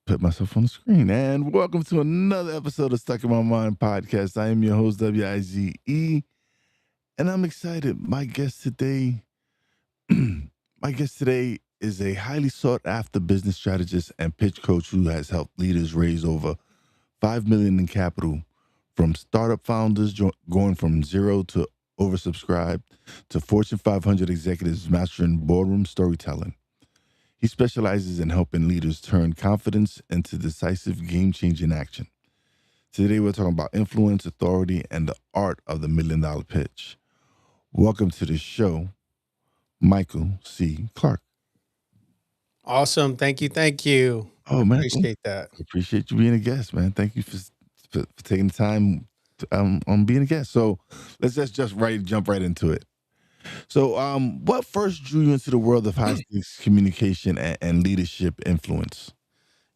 put myself on the screen. And welcome to another episode of Stuck in My Mind podcast. I am your host, Wize, and I'm excited. My guest today is a highly sought after business strategist and pitch coach who has helped leaders raise over 5 million in capital from startup founders going from zero to oversubscribed to Fortune 500 executives mastering boardroom storytelling. He specializes in helping leaders turn confidence into decisive, game-changing action. Today, we're talking about influence, authority, and the art of the $1 million pitch. Welcome to the show, Michael C. Clark. Awesome. Thank you. Thank you. Oh, man. Appreciate that. I appreciate you being a guest, man. Thank you for taking the time on being a guest. So let's just jump right into it. So, what first drew you into the world of high-stakes communication and leadership influence?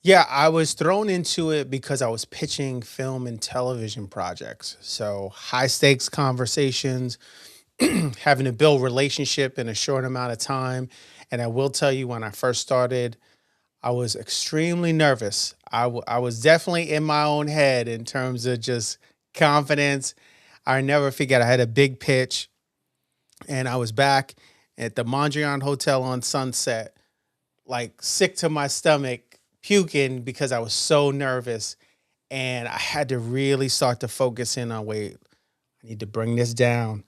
Yeah, I was thrown into it because I was pitching film and television projects. So high stakes conversations, having to build relationship in a short amount of time. And I will tell you, when I first started, I was extremely nervous. I was definitely in my own head in terms of just confidence. I never forget, I had a big pitch and I was back at the Mondrian Hotel on Sunset, like sick to my stomach, puking because I was so nervous. And I had to really start to focus in on, wait, I need to bring this down.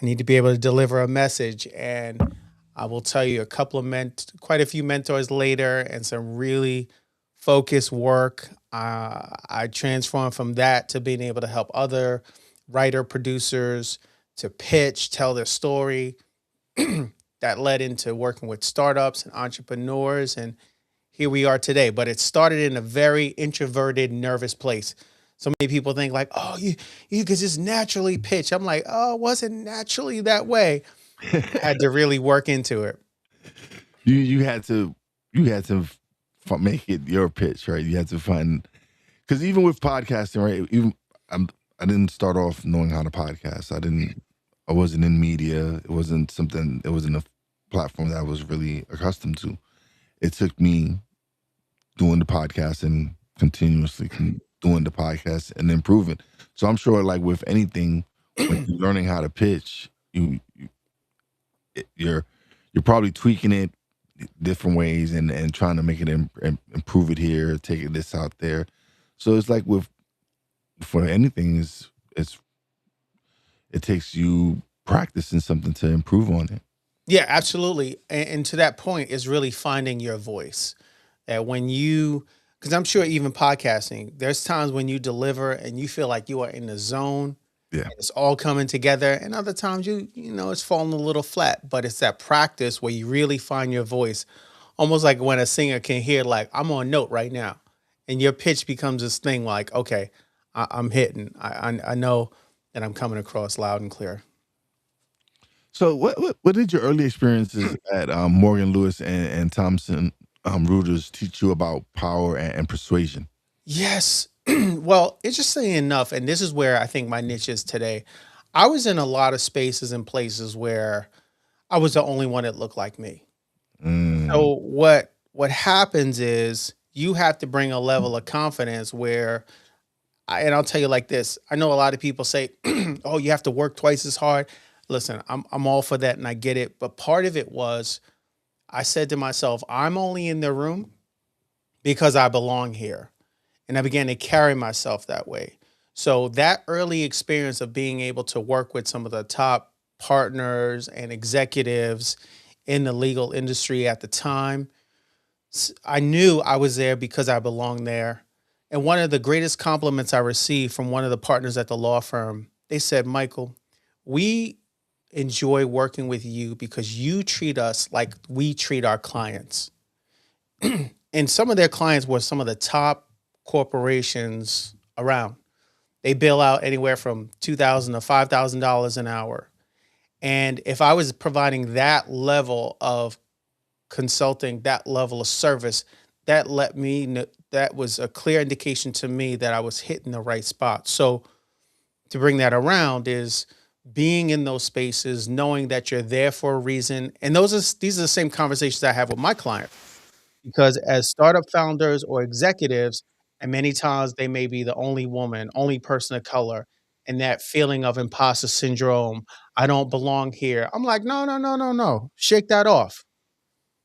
I need to be able to deliver a message. And I will tell you, quite a few mentors later and some really focused work, I transformed from that to being able to help other writer producers to pitch, tell their story. That led into working with startups and entrepreneurs. And here we are today. But it started in a very introverted, nervous place. So many people think like, oh, you could just naturally pitch. I'm like, oh, it wasn't naturally that way. I had to really work into it. You had to make it your pitch, right? You had to find, because even with podcasting, right? I didn't start off knowing how to podcast. I wasn't in media. It wasn't a platform that I was really accustomed to. It took me doing the podcast and continuously doing the podcast and improving. So I'm sure, like with anything, when you're learning how to pitch, you're probably tweaking it different ways and trying to make it improve it here, taking this out there. So it's like for anything, it takes you practicing something to improve on it. Yeah, absolutely. And to that point is really finding your voice. That because I'm sure even podcasting, there's times when you deliver and you feel like you are in the zone. Yeah. And it's all coming together. And other times it's falling a little flat. But it's that practice where you really find your voice. Almost like when a singer can hear, like, I'm on note right now. And your pitch becomes this thing like, okay, I'm hitting. I know that I'm coming across loud and clear. So what did your early experiences at Morgan Lewis and Thomson Reuters teach you about power and persuasion? Yes. Well, interestingly enough, and this is where I think my niche is today, I was in a lot of spaces and places where I was the only one that looked like me. So what happens is you have to bring a level of confidence where, and I'll tell you like this, I know a lot of people say, oh, you have to work twice as hard. Listen, I'm all for that and I get it. But part of it was I said to myself, I'm only in the room because I belong here. And I began to carry myself that way. So that early experience of being able to work with some of the top partners and executives in the legal industry at the time, I knew I was there because I belonged there. And one of the greatest compliments I received from one of the partners at the law firm, they said, Michael, we enjoy working with you because you treat us like we treat our clients. And some of their clients were some of the top corporations around. They bill out anywhere from $2,000 to $5,000 an hour. And if I was providing that level of consulting, that level of service, that let me know, that was a clear indication to me that I was hitting the right spot. So to bring that around is being in those spaces, knowing that you're there for a reason. And these are the same conversations I have with my client. because as startup founders or executives, and many times they may be the only woman, only person of color, and that feeling of imposter syndrome, I don't belong here. I'm like, no, no, no, no, no. Shake that off.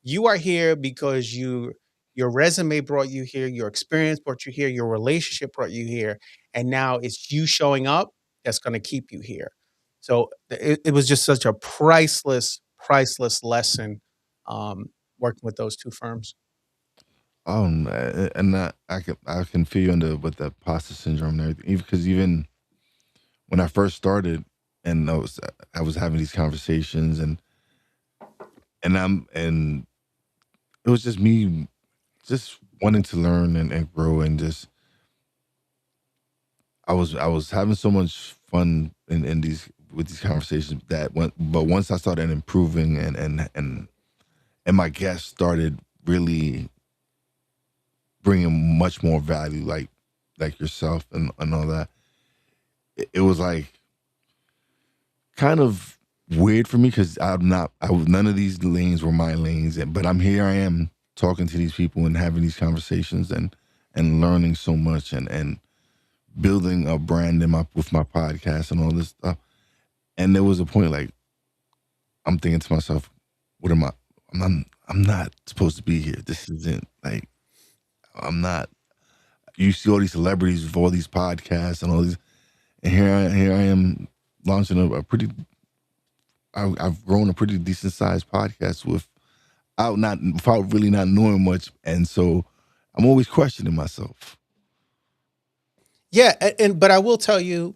You are here because your resume brought you here, your experience brought you here, your relationship brought you here, and now it's you showing up that's going to keep you here. So it was just such a priceless lesson um, working with those two firms. And that I can feel you on the with the imposter syndrome and everything. Even because even when I first started, and I was having these conversations, and it was just me just wanting to learn and grow, and just I was having so much fun in these with these conversations but once I started improving and my guests started really bringing much more value, like yourself and all that, it was like kind of weird for me because none of these lanes were my lanes, but I am talking to these people and having these conversations and learning so much and building a brand with my podcast and all this stuff. And there was a point like I'm thinking to myself, what am I? I'm not supposed to be here. This isn't like I'm not. You see all these celebrities with all these podcasts and all these, and here I am launching a pretty. I've grown a pretty decent sized podcast without really not knowing much, and so I'm always questioning myself. Yeah, and but I will tell you,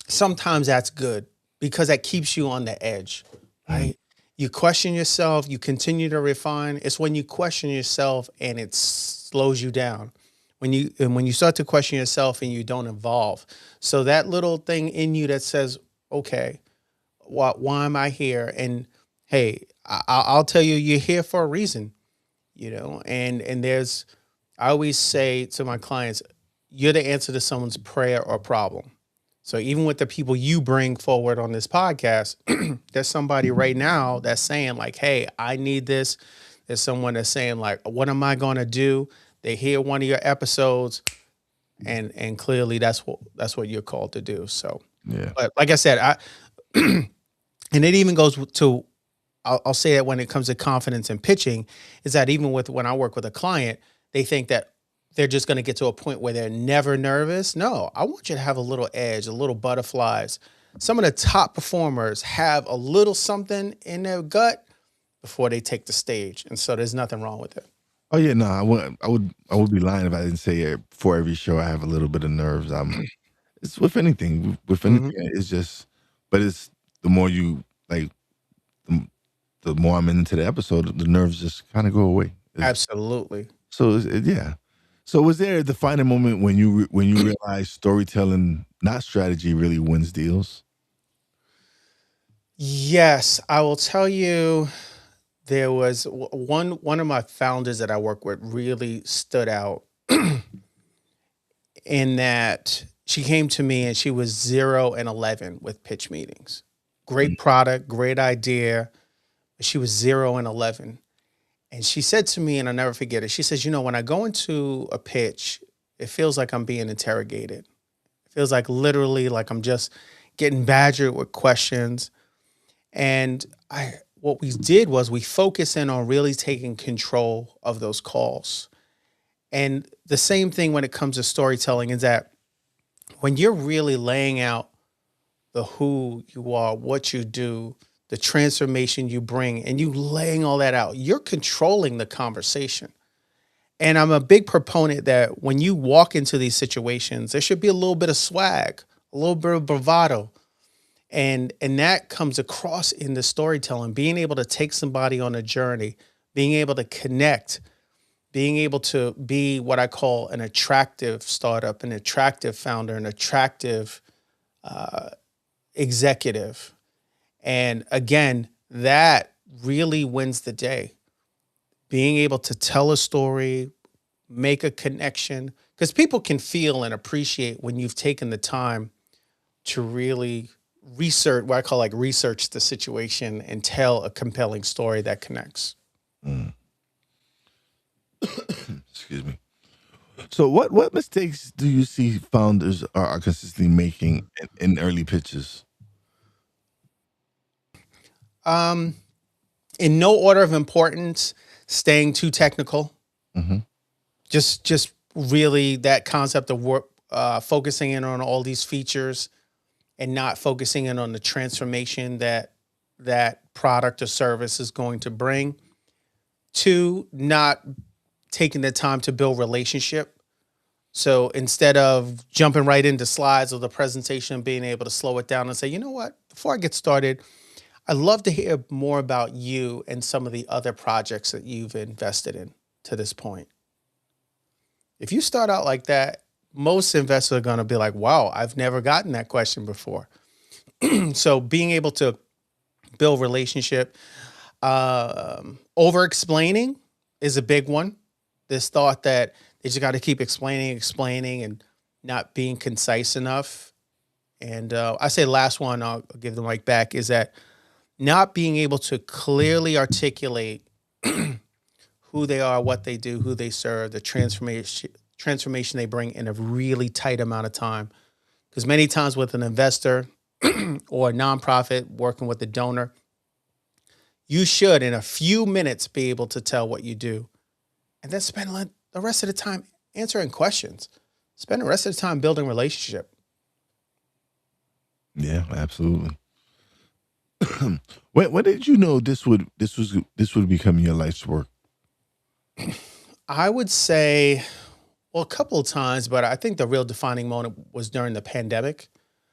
sometimes that's good because that keeps you on the edge, Mm. right? You question yourself, you continue to refine. It's when you question yourself and it slows you down. When you start to question yourself and you don't evolve. So that little thing in you that says, "Okay, why am I here?" And hey, I'll tell you, you're here for a reason, and there's I always say to my clients, you're the answer to someone's prayer or problem. So even with the people you bring forward on this podcast, there's somebody right now that's saying like, "Hey, I need this." There's someone that's saying like, "What am I going to do?" They hear one of your episodes, and clearly that's what you're called to do. So, Yeah. but like I said, and it even goes to I'll say that when it comes to confidence and pitching, is that even with when I work with a client, they think that they're just going to get to a point where they're never nervous. No, I want you to have a little edge, a little butterflies. Some of the top performers have a little something in their gut before they take the stage. And so there's nothing wrong with it. Oh yeah, no, I would be lying if I didn't say it. For every show I have a little bit of nerves. It's with anything. With anything, Mhm. it's just. But it's the more you like, the, the more I'm into the episode, the nerves just kind of go away. Absolutely. Yeah. So was there a defining moment when you realized storytelling, not strategy, really wins deals? Yes, I will tell you there was one of my founders that I work with really stood out in that she came to me and she was 0 and 11 with pitch meetings. Mm, Great product, great idea. But she was 0 and 11. And she said to me, and I'll never forget it, she says, when I go into a pitch, it feels like I'm being interrogated. It feels like literally like I'm just getting badgered with questions. And what we did was we focused in on really taking control of those calls. And the same thing when it comes to storytelling is that when you're really laying out the who you are, what you do, the transformation you bring, and you laying all that out, you're controlling the conversation. And I'm a big proponent that when you walk into these situations, there should be a little bit of swag, a little bit of bravado. And that comes across in the storytelling, being able to take somebody on a journey, being able to connect, being able to be what I call an attractive startup, an attractive founder, an attractive uh, executive. And again, that really wins the day. Being able to tell a story, make a connection, because people can feel and appreciate when you've taken the time to really research, what I call like research the situation and tell a compelling story that connects. mm. Excuse me. So, what mistakes do you see founders are consistently making in early pitches? Um, in no order of importance, staying too technical. Hmm. Just really that concept of work, focusing in on all these features and not focusing in on the transformation that product or service is going to bring. Two, not taking the time to build relationship. So instead of jumping right into slides or the presentation, being able to slow it down and say, you know what, before I get started, I'd love to hear more about you and some of the other projects that you've invested in to this point. If you start out like that, most investors are going to be like, wow, I've never gotten that question before. So being able to build relationship, over explaining is a big one. This thought that they just got to keep explaining, and not being concise enough. And I say last one, I'll give the mic back, is that not being able to clearly articulate who they are, what they do, who they serve, the transformation they bring in a really tight amount of time. Because many times with an investor or a nonprofit working with a donor, you should in a few minutes be able to tell what you do, and then spend the rest of the time answering questions. Spend the rest of the time building relationship. Yeah, absolutely. When did you know this would become your life's work? I would say, well, a couple of times, but I think the real defining moment was during the pandemic.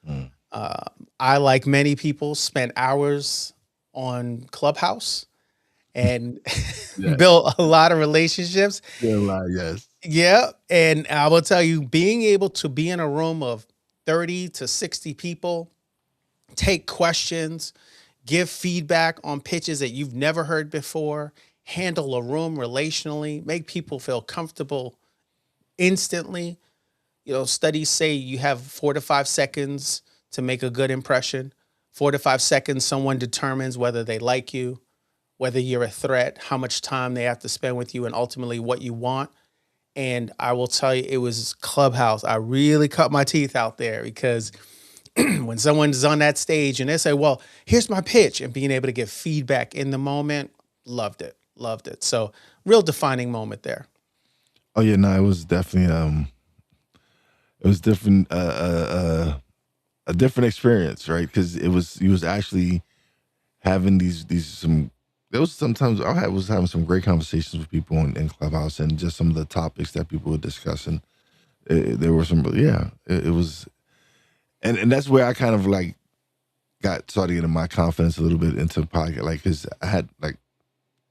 Mm. Uh, I, like many people, spent hours on Clubhouse and Yeah, built a lot of relationships. yeah, right, yes. Yeah. And I will tell you, being able to be in a room of 30 to 60 people, take questions, give feedback on pitches that you've never heard before, handle a room relationally, make people feel comfortable instantly. You know, studies say you have 4 to 5 seconds to make a good impression. 4 to 5 seconds, someone determines whether they like you, whether you're a threat, how much time they have to spend with you, and ultimately what you want. And I will tell you, it was Clubhouse. I really cut my teeth out there because when someone's on that stage and they say, well, here's my pitch, and being able to get feedback in the moment, loved it. Loved it. So, real defining moment there. Oh yeah, no, it was definitely it was different a different experience, right? Because it was you was actually having these some. There was sometimes was having some great conversations with people in Clubhouse and just some of the topics that people were discussing. There were some, yeah, it was, and that's where I kind of like got started getting my confidence a little bit into podcast, like because I had like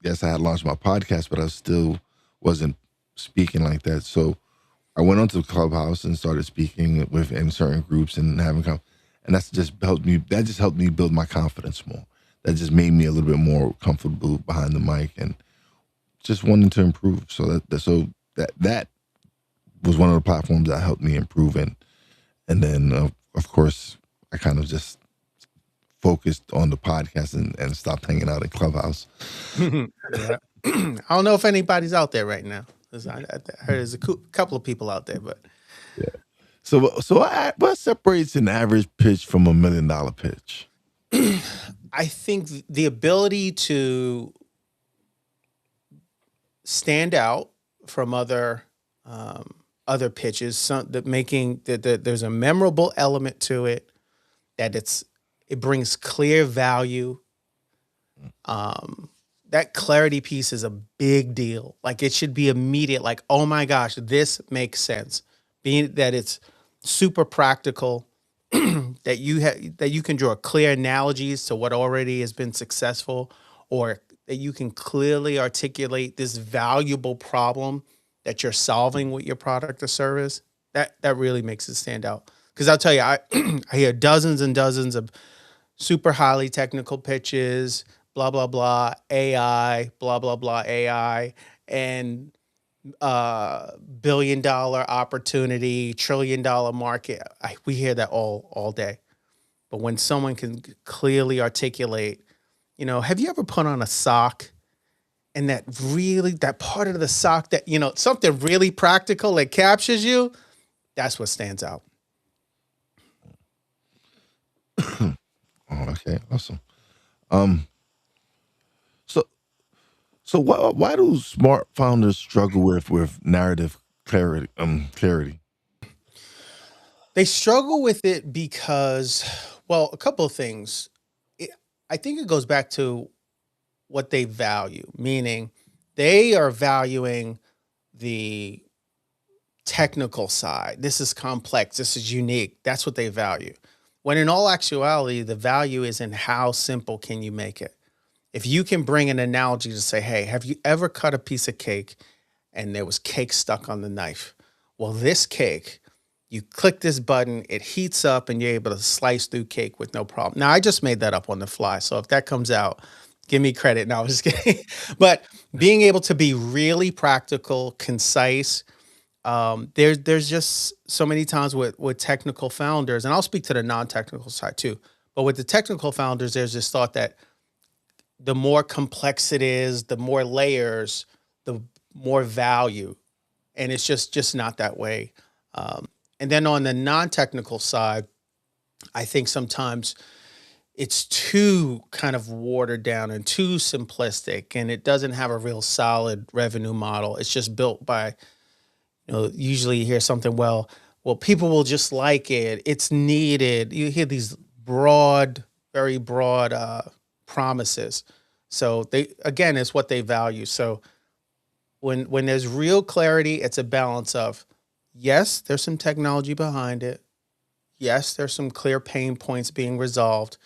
yes, I had launched my podcast, but I still wasn't speaking like that. So I went onto Clubhouse and started speaking with in certain groups and and that's just helped me. That just helped me build my confidence more. That just made me a little bit more comfortable behind the mic and just wanting to improve. So that was one of the platforms that helped me improve. And then of course I kind of just focused on the podcast and stopped hanging out in Clubhouse. Yeah. I don't know if anybody's out there right now. I heard there's a couple of people out there, but Yeah. What separates an average pitch from $1 million pitch? I think the ability to stand out from other pitches, that making that there's a memorable element to it, that it brings clear value. That clarity piece is a big deal. Like it should be immediate. Like, oh my gosh, this makes sense. Being that it's super practical, that you can draw clear analogies to what already has been successful, or that you can clearly articulate this valuable problem that you're solving with your product or service. That really makes it stand out. Because I'll tell you, I hear dozens and dozens of super highly technical pitches, blah blah blah AI, blah blah blah AI, and billion-dollar opportunity, $1 trillion market. We hear that all day. But when someone can clearly articulate, have you ever put on a sock and that part of the sock that, something really practical that captures you, that's what stands out. Oh, okay, awesome. Um, so why do smart founders struggle with narrative clarity? Clarity. They struggle with it because, well, a couple of things. It, I think it goes back to what they value, meaning they are valuing the technical side. This is complex. This is unique. That's what they value. When in all actuality, the value is in how simple can you make it. If you can bring an analogy to say, hey, have you ever cut a piece of cake and there was cake stuck on the knife? Well, this cake, you click this button, it heats up, and you're able to slice through cake with no problem. Now, I just made that up on the fly. So if that comes out, give me credit. No, I was just kidding. But being able to be really practical, concise, there's just so many times with technical founders, and I'll speak to the non-technical side too. But with the technical founders, there's this thought that the more complex it is, the more layers, the more value, and it's just not that way. And then on the non-technical side, I think sometimes it's too kind of watered down and too simplistic, and it doesn't have a real solid revenue model. It's just built by, usually you hear something, well, people will just like it. It's needed. You hear these broad, very broad promises. So again, it's what they value. So when there's real clarity, it's a balance of, yes, there's some technology behind it. Yes, there's some clear pain points being resolved.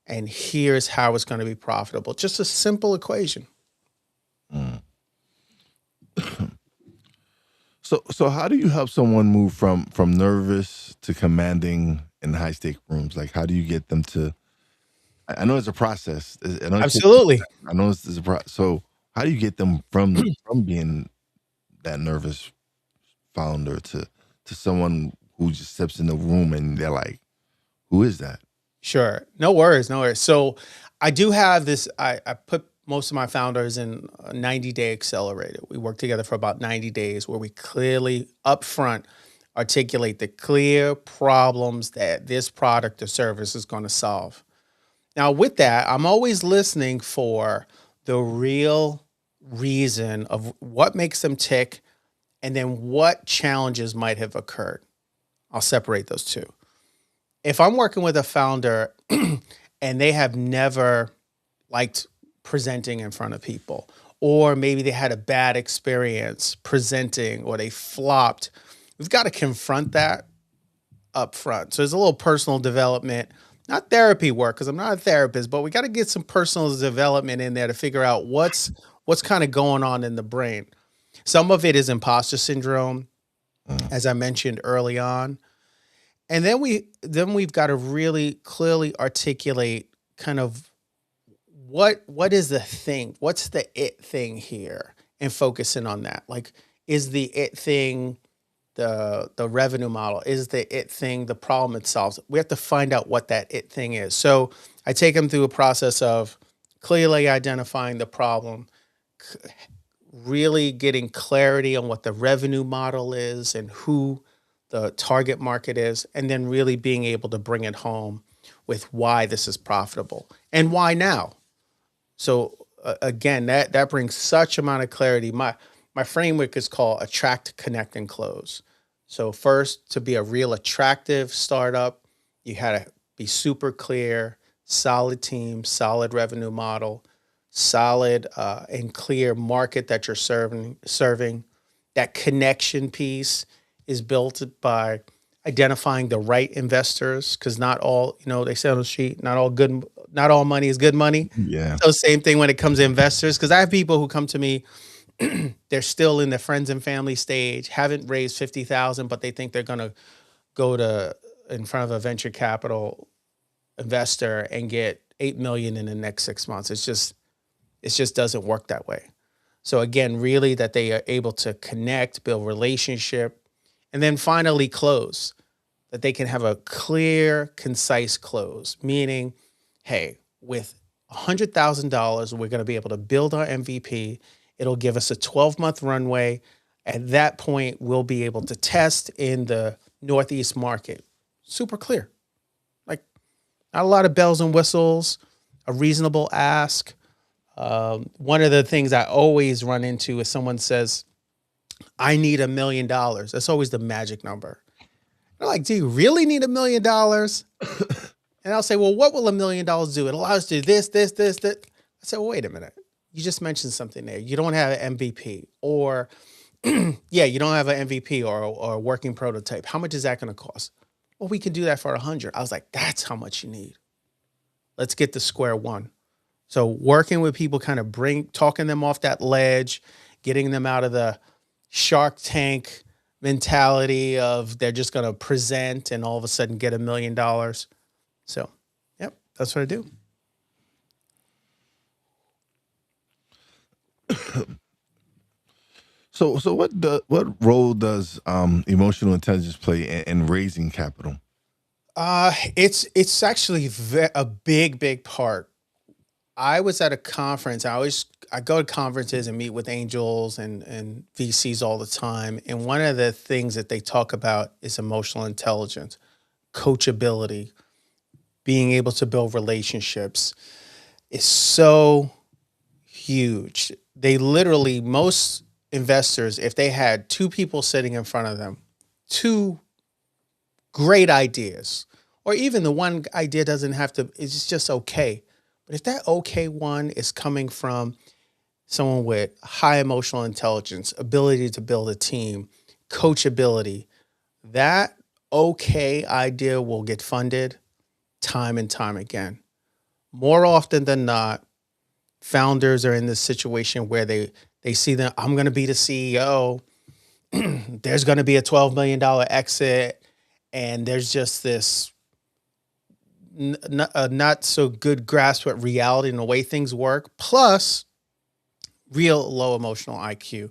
And here's how it's going to be profitable. Just a simple equation. Mm. So how do you help someone move from nervous to commanding in high stake rooms? Like, how do you get them to? I know it's a process. I know it takes some Absolutely. time. I know it's a process. So how do you get them from being that nervous founder to someone who just steps in the room and they're like, who is that? Sure. No worries. No worries. So I do have this. I put most of my founders in a 90-day accelerator. We work together for about 90 days where we clearly upfront articulate the clear problems that this product or service is going to solve. Now, with that, I'm always listening for the real reason of what makes them tick and then what challenges might have occurred. I'll separate those two. If I'm working with a founder and they have never liked presenting in front of people, or maybe they had a bad experience presenting or they flopped, we've got to confront that up front. So there's a little personal development, not therapy work, because I'm not a therapist, but we got to get some personal development in there to figure out what's kind of going on in the brain. Some of it is imposter syndrome, as I mentioned early on. And then we've got to really clearly articulate kind of what is the thing? What's the it thing here? And focusing on that. Like, is the it thing the revenue model? Is the it thing the problem it solves? We have to find out what that it thing is. So I take them through a process of clearly identifying the problem, really getting clarity on what the revenue model is and who the target market is, and then really being able to bring it home with why this is profitable and why now. So again, that brings such amount of clarity. My framework is called attract, connect, and close. So first, to be a real attractive startup, you had to be super clear, solid team, solid revenue model, solid and clear market that you're serving. That connection piece is built by identifying the right investors, because not all, they say on the street, not all money is good money. Yeah. So same thing when it comes to investors, because I have people who come to me, they're still in the friends and family stage, haven't raised 50,000, but they think they're going to go to in front of a venture capital investor and get 8 million in the next 6 months. It just doesn't work that way. So again, really that they are able to connect, build relationship, and then finally close, that they can have a clear, concise close, meaning, hey, with $100,000. We're going to be able to build our MVP. It'll give us a 12-month runway. At that point, we'll be able to test in the Northeast market. Super clear. Like, not a lot of bells and whistles, a reasonable ask. One of the things I always run into is someone says, I need $1 million. That's always the magic number. They're like, do you really need $1 million? And I'll say, well, what will $1 million do? It allows us to do this, this, this, that. I said, well, wait a minute. You just mentioned something there. You don't have an MVP, or yeah, you don't have an MVP or a working prototype. How much is that going to cost? Well, we can do that for 100. I was like, that's how much you need. Let's get to square one. So working with people, kind of talking them off that ledge, getting them out of the Shark Tank mentality of they're just going to present and all of a sudden get $1 million. So, yep, that's what I do. So what role does emotional intelligence play in raising capital? It's actually a big part. I was at a conference. I go to conferences and meet with angels and VCs all the time. And one of the things that they talk about is emotional intelligence, coachability, being able to build relationships is so huge. They literally, most investors, if they had two people sitting in front of them, two great ideas, or even the one idea doesn't have to, it's just okay. But if that okay one is coming from someone with high emotional intelligence, ability to build a team, coachability, that okay idea will get funded time and time again. More often than not, founders are in this situation where they see that I'm going to be the CEO. There's going to be a $12 million exit. And there's just this not so good grasp at reality and the way things work, plus real low emotional IQ,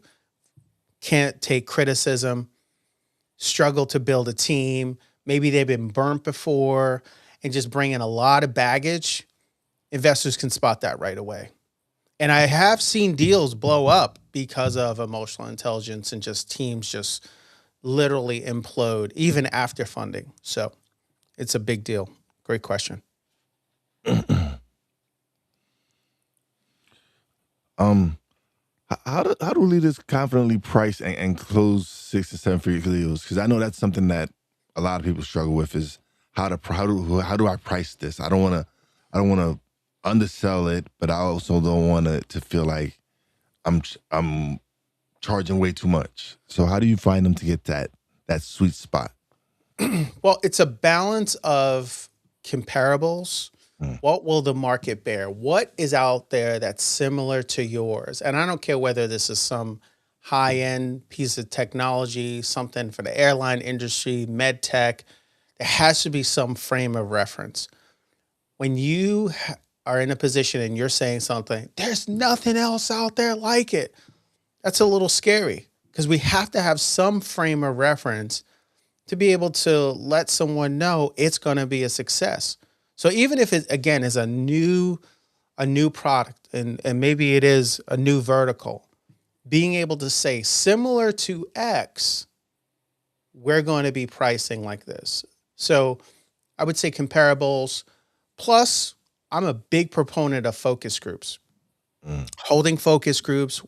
can't take criticism, struggle to build a team. Maybe they've been burnt before and just bring in a lot of baggage. Investors can spot that right away. And I have seen deals blow up because of emotional intelligence and just teams just literally implode even after funding. So it's a big deal. Great question. How do leaders confidently price and close 6 to 7 figure deals? Because I know that's something that a lot of people struggle with is how do I price this? I don't want to undersell it, but I also don't want it to feel like I'm charging way too much. So how do you find them to get that sweet spot? Well, it's a balance of comparables. What will the market bear? What is out there that's similar to yours? And I don't care whether this is some high-end piece of technology, something for the airline industry, med tech. There has to be some frame of reference. When you are in a position and you're saying something, there's nothing else out there like it. That's a little scary because we have to have some frame of reference to be able to let someone know it's going to be a success. So even if it, again, is a new product and maybe it is a new vertical, being able to say similar to X, we're going to be pricing like this. So I would say comparables. Plus, I'm a big proponent of focus groups. Holding focus groups,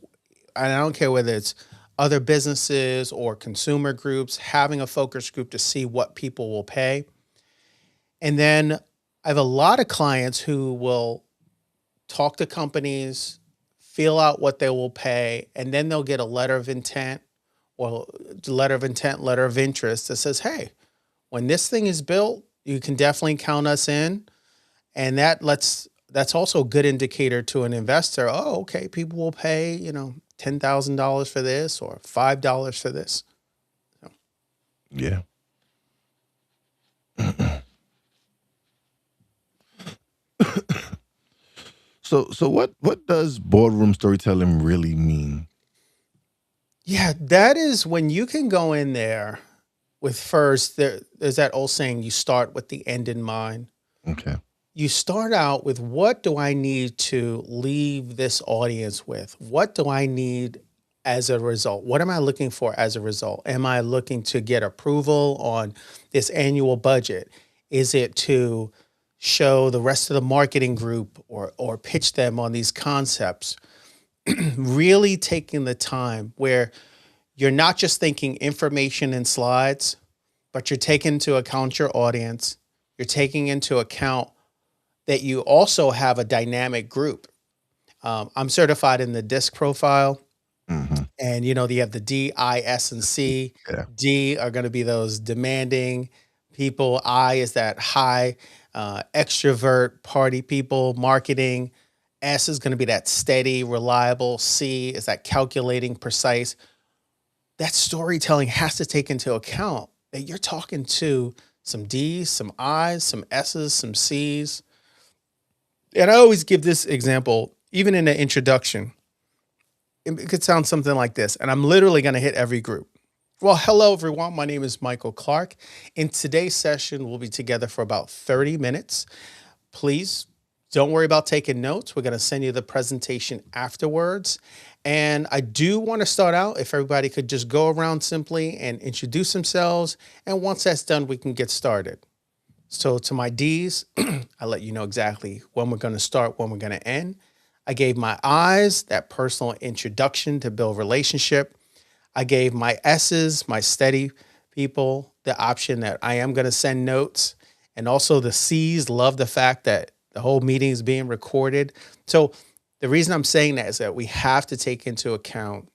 and I don't care whether it's other businesses or consumer groups, having a focus group to see what people will pay. And then I have a lot of clients who will talk to companies, feel out what they will pay, and then they'll get a letter of intent or letter of interest that says, hey, when this thing is built, you can definitely count us in. And that's also a good indicator to an investor. Oh, okay, people will pay, $10,000 for this or $5 for this. So. Yeah. So what does boardroom storytelling really mean? Yeah, that is when you can go in there with first, there's that old saying, you start with the end in mind. Okay. you start out with, what do I need to leave this audience with? What do I need as a result? What am I looking for as a result? Am I looking to get approval on this annual budget? Is it to show the rest of the marketing group or pitch them on these concepts? Really taking the time where you're not just thinking information and slides, but you're taking into account your audience. You're taking into account that you also have a dynamic group. I'm certified in the DISC profile, Hmm. and you have the D, I, S, and C. Yeah. D are going to be those demanding people. I is that high extrovert party people, marketing. S is going to be that steady, reliable. C is that calculating, precise. That storytelling has to take into account that you're talking to some D's, some I's, some S's, some C's. And I always give this example, even in the introduction. It could sound something like this, and I'm literally going to hit every group. Well, hello, everyone. My name is Michael Clark. In today's session, we'll be together for about 30 minutes. Please don't worry about taking notes. We're going to send you the presentation afterwards. And I do want to start out, if everybody could just go around simply and introduce themselves. And once that's done, we can get started. So to my D's, I let you know exactly when we're going to start, when we're going to end. I gave my I's that personal introduction to build relationship. I gave my S's, my steady people, the option that I am going to send notes. And also the C's love the fact that the whole meeting is being recorded. So the reason I'm saying that is that we have to take into account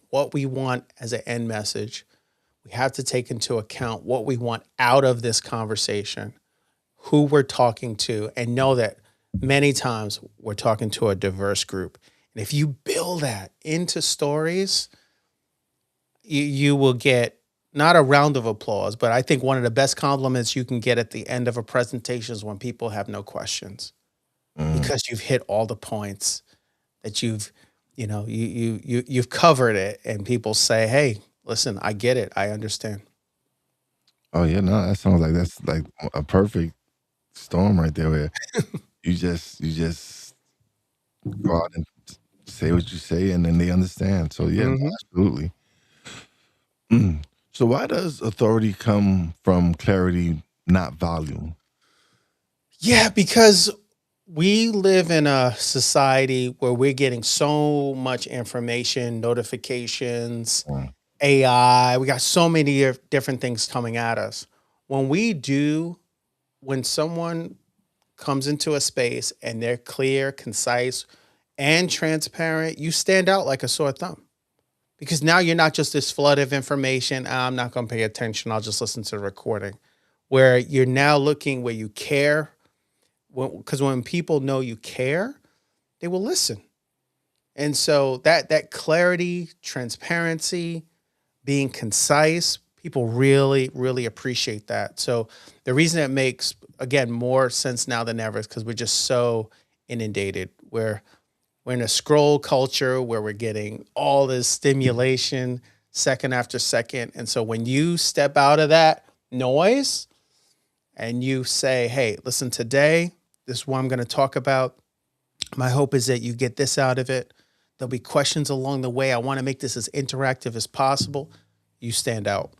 what we want as an end message. We have to take into account what we want out of this conversation, who we're talking to, and know that many times we're talking to a diverse group. And if you build that into stories, you will get not a round of applause, but I think one of the best compliments you can get at the end of a presentation is when people have no questions, because you've hit all the points that you've covered it, and people say, "Hey, listen, I get it. I understand." Oh yeah, no, that sounds like that's like a perfect storm right there. Where you just go out and say what you say, and then they understand. So yeah, no, Mhm. absolutely. Mm. So why does authority come from clarity, not volume? Yeah, because we live in a society where we're getting so much information, notifications, Mm. AI. We got so many different things coming at us. When when someone comes into a space and they're clear, concise, and transparent, you stand out like a sore thumb, because now you're not just this flood of information. "Ah, I'm not going to pay attention. I'll just listen to the recording." Where you're now looking where you care. Because when people know you care, they will listen. And so that clarity, transparency, being concise, people really, really appreciate that. So the reason it makes, again, more sense now than ever is because we're just so inundated. We're in a scroll culture where we're getting all this stimulation second after second. And so when you step out of that noise and you say, "Hey, listen, today, this is what I'm going to talk about. My hope is that you get this out of it. There'll be questions along the way. I want to make this as interactive as possible." You stand out.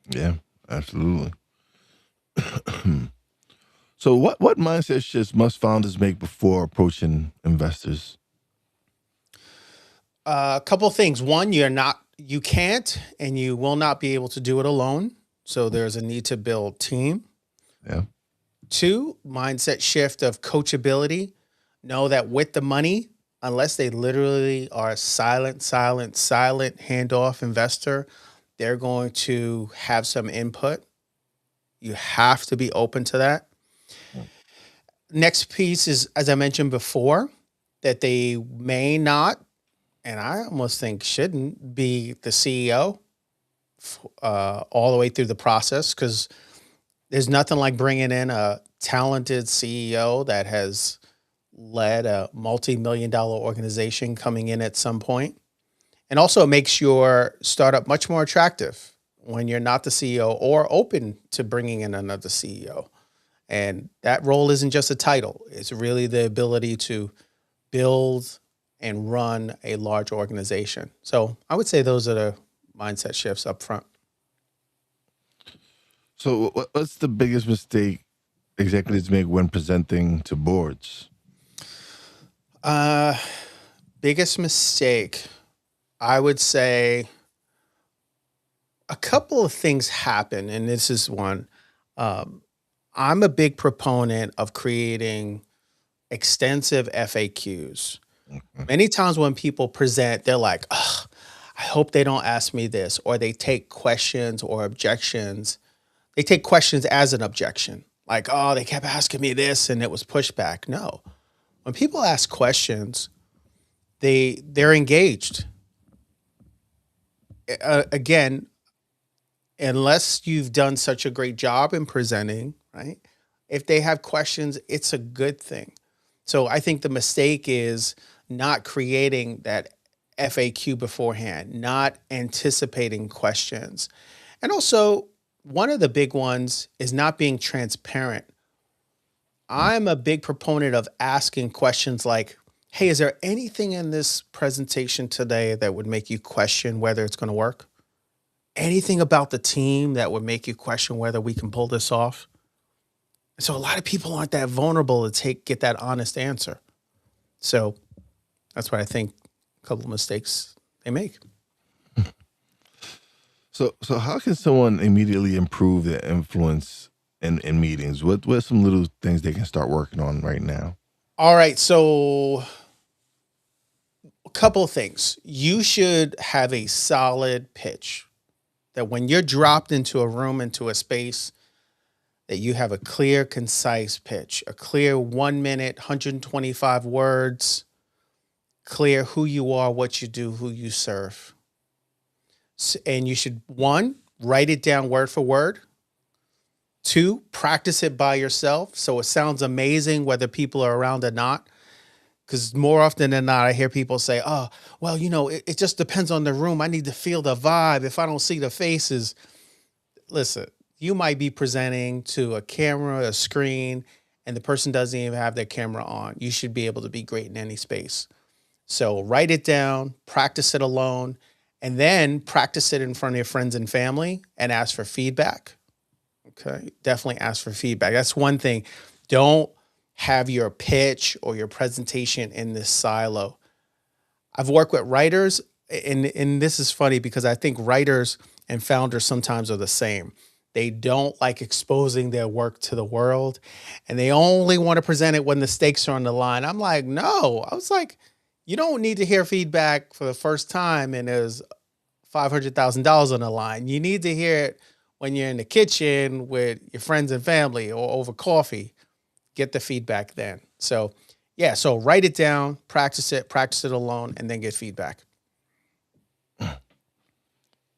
Yeah, absolutely. So what mindset shifts must founders make before approaching investors? A couple of things. One, you can't and you will not be able to do it alone. So there's a need to build team. Yeah. Two, mindset shift of coachability. Know that with the money, unless they literally are silent handoff investor, they're going to have some input. You have to be open to that. Next piece is, as I mentioned before, that they may not, and I almost think shouldn't, be the CEO all the way through the process, because there's nothing like bringing in a talented CEO that has led a multi-million dollar organization coming in at some point. And also, it makes your startup much more attractive when you're not the CEO or open to bringing in another CEO. And that role isn't just a title. It's really the ability to build and run a large organization. So I would say those are the mindset shifts up front. So, what's the biggest mistake executives make when presenting to boards? Uh, Biggest mistake, I would say a couple of things happen, and this is one. Um, I'm a big proponent of creating extensive FAQs. Mhm. Many times when people present, they're like, "Ugh, I hope they don't ask me this," or they take questions or objections. They take questions as an objection, like, "Oh, they kept asking me this and it was pushback." No, when people ask questions, they're engaged. Again, unless you've done such a great job in presenting, right? If they have questions, it's a good thing. So I think the mistake is not creating that FAQ beforehand, not anticipating questions. And also, one of the big ones is not being transparent. I'm a big proponent of asking questions like, "Hey, is there anything in this presentation today that would make you question whether it's going to work? Anything about the team that would make you question whether we can pull this off?" So a lot of people aren't that vulnerable to get that honest answer. So that's what I think a couple of mistakes they make. So how can someone immediately improve their influence in meetings? What are some little things they can start working on right now? All right, so a couple of things. You should have a solid pitch that when you're dropped into a room, into a space, that you have a clear, concise pitch, a clear 1 minute, 125 words, clear who you are, what you do, who you serve. And you should, one, write it down word for word. Two, practice it by yourself so it sounds amazing whether people are around or not. Because more often than not, I hear people say, "Oh, well, it just depends on the room. I need to feel the vibe. If I don't see the faces," listen, you might be presenting to a camera, a screen, and the person doesn't even have their camera on. You should be able to be great in any space. So write it down, practice it alone, and then practice it in front of your friends and family and ask for feedback. Okay. Definitely ask for feedback. That's one thing. Don't have your pitch or your presentation in this silo. I've worked with writers, and this is funny because I think writers and founders sometimes are the same. They don't like exposing their work to the world, and they only want to present it when the stakes are on the line. I'm like, no. I was like, you don't need to hear feedback for the first time and there's $500,000 on the line. You need to hear it when you're in the kitchen with your friends and family or over coffee. Get the feedback then. So, yeah, so write it down, practice it alone, and then get feedback.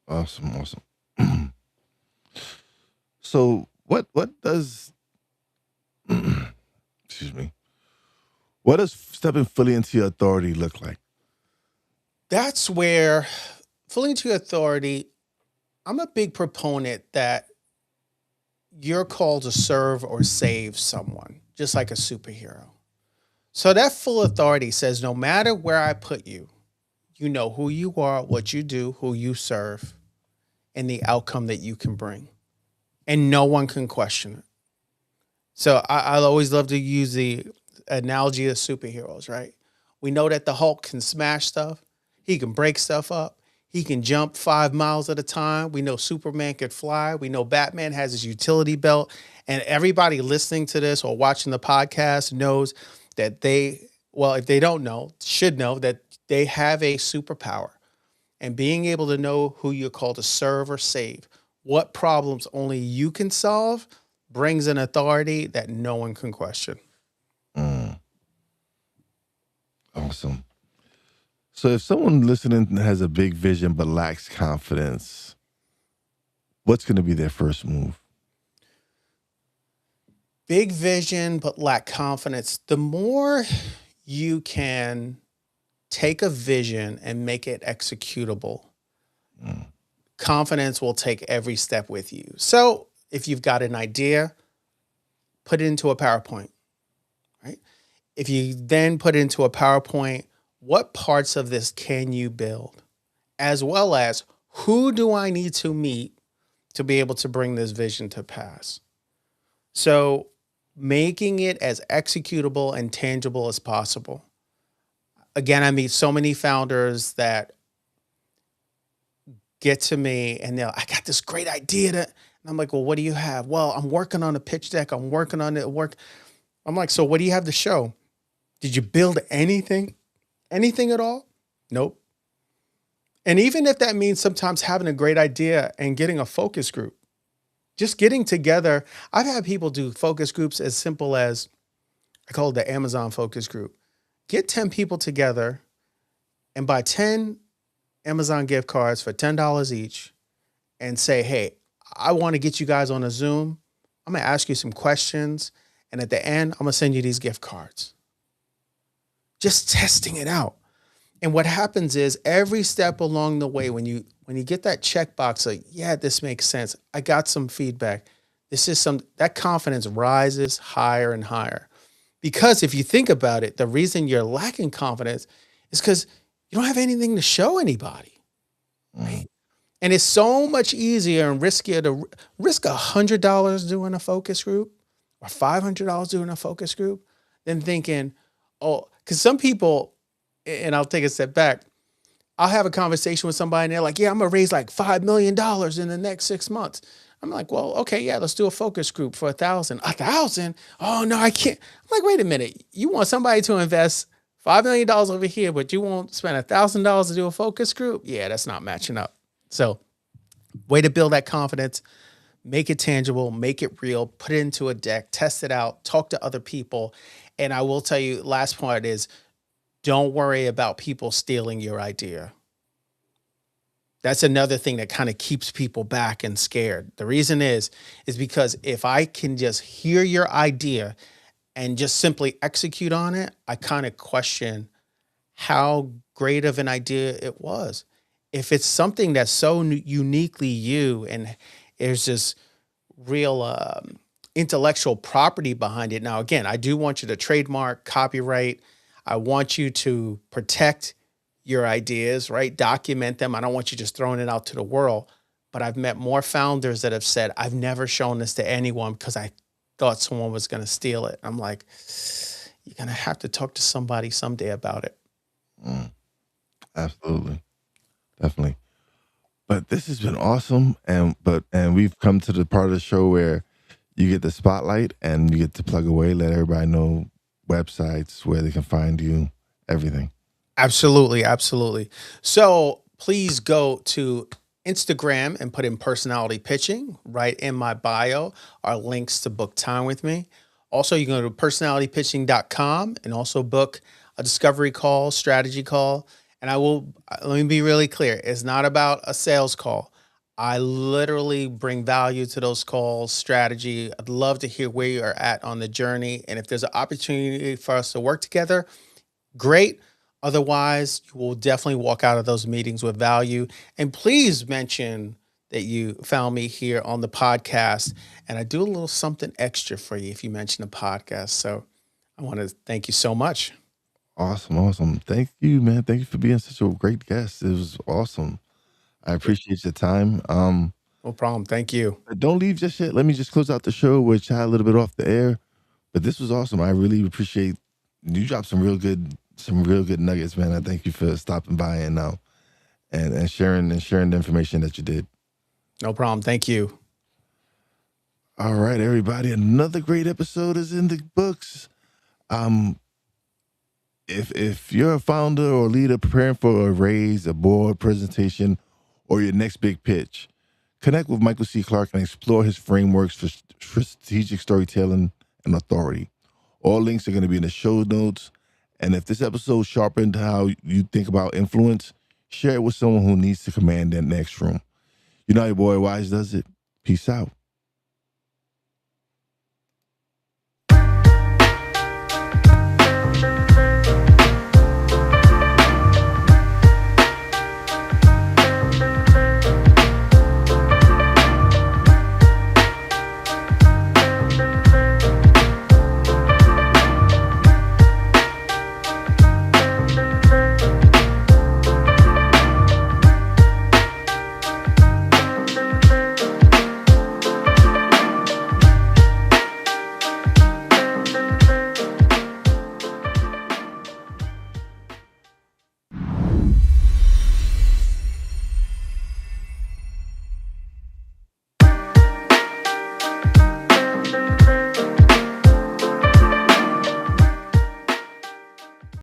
Awesome, awesome. So what does excuse me? What does stepping fully into your authority look like? That's where, fully into your authority, I'm a big proponent that you're called to serve or save someone, just like a superhero. So that full authority says no matter where I put you, you know who you are, what you do, who you serve, and the outcome that you can bring. And no one can question it. So I always love to use the analogy of superheroes, right? We know that the Hulk can smash stuff. He can break stuff up. He can jump 5 miles at a time. We know Superman could fly. We know Batman has his utility belt. And everybody listening to this or watching the podcast knows that well, if they don't know, should know that they have a superpower. And being able to know who you're called to serve or save, what problems only you can solve, brings an authority that no one can question. Mm, awesome. So if someone listening has a big vision but lacks confidence, what's going to be their first move? Big vision, but lack confidence. The more you can take a vision and make it executable, Mm, confidence will take every step with you. So if you've got an idea, put it into a PowerPoint, right? If you then put it into a PowerPoint, what parts of this can you build? As well as, who do I need to meet to be able to bring this vision to pass? So making it as executable and tangible as possible. Again, I meet so many founders that get to me and they're, I got this great idea and I'm like, well, what do you have? Well, I'm working on a pitch deck. I'm working on it. I'm like, so what do you have to show? Did you build anything? Anything at all? Nope. And even if that means sometimes having a great idea and getting a focus group, just getting together. I've had people do focus groups as simple as, I call it the Amazon focus group. Get 10 people together and buy 10 Amazon gift cards for $10 each and say, hey, I want to get you guys on a Zoom. I'm going to ask you some questions. And at the end, I'm going to send you these gift cards. Just testing it out. And what happens is every step along the way, when you get that checkbox, like, yeah, this makes sense. I got some feedback. That confidence rises higher and higher. Because if you think about it, the reason you're lacking confidence is because you don't have anything to show anybody. Right? And it's so much easier and riskier to risk $100 doing a focus group or $500 doing a focus group than thinking, oh, because some people, and I'll take a step back, I'll have a conversation with somebody and they're like, yeah, I'm going to raise like $5 million in the next 6 months. I'm like, well, okay, yeah, let's do a focus group for 1,000. 1,000? Oh, no, I can't. I'm like, wait a minute. You want somebody to invest $5 million over here, but you won't spend $1,000 to do a focus group? Yeah, that's not matching up. So way to build that confidence, make it tangible, make it real, put it into a deck, test it out, talk to other people. And I will tell you, last part is, don't worry about people stealing your idea. That's another thing that kind of keeps people back and scared. The reason is because if I can just hear your idea and just simply execute on it, I kind of question how great of an idea it was. If it's something that's so uniquely you and there's this real intellectual property behind it. Now, again, I do want you to trademark, copyright. I want you to protect your ideas, right? Document them. I don't want you just throwing it out to the world. But I've met more founders that have said, I've never shown this to anyone because I thought someone was going to steal it. I'm like, you're going to have to talk to somebody someday about it. Absolutely. Definitely. But this has been awesome. And we've come to the part of the show where you get the spotlight and you get to plug away, let everybody know websites, where they can find you, everything. Absolutely. Absolutely. So please go to Instagram and put in personality pitching. Right in my bio are links to book time with me. Also, you can go to personalitypitching.com and also book a discovery call, strategy call. And let me be really clear. It's not about a sales call. I literally bring value to those calls, strategy. I'd love to hear where you're at on the journey. And if there's an opportunity for us to work together, great. Otherwise, you will definitely walk out of those meetings with value. And please mention that you found me here on the podcast. And I do a little something extra for you if you mention the podcast. So I want to thank you so much. Awesome. Thank you, man. Thank you for being such a great guest. It was awesome. I appreciate your time. No problem. Thank you. Don't leave just yet. Let me just close out the show. We're chatting a little bit off the air, but this was awesome. I really appreciate you. Dropped some real good nuggets, man. I thank you for stopping by and sharing the information that you did. No problem. Thank you. All right, everybody. Another great episode is in the books. If you're a founder or leader preparing for a raise, a board presentation, or your next big pitch, connect with Michael C. Clark and explore his frameworks for strategic storytelling and authority. All links are going to be in the show notes. And if this episode sharpened how you think about influence, share it with someone who needs to command that next room. You know how your boy Wize does it. Peace out.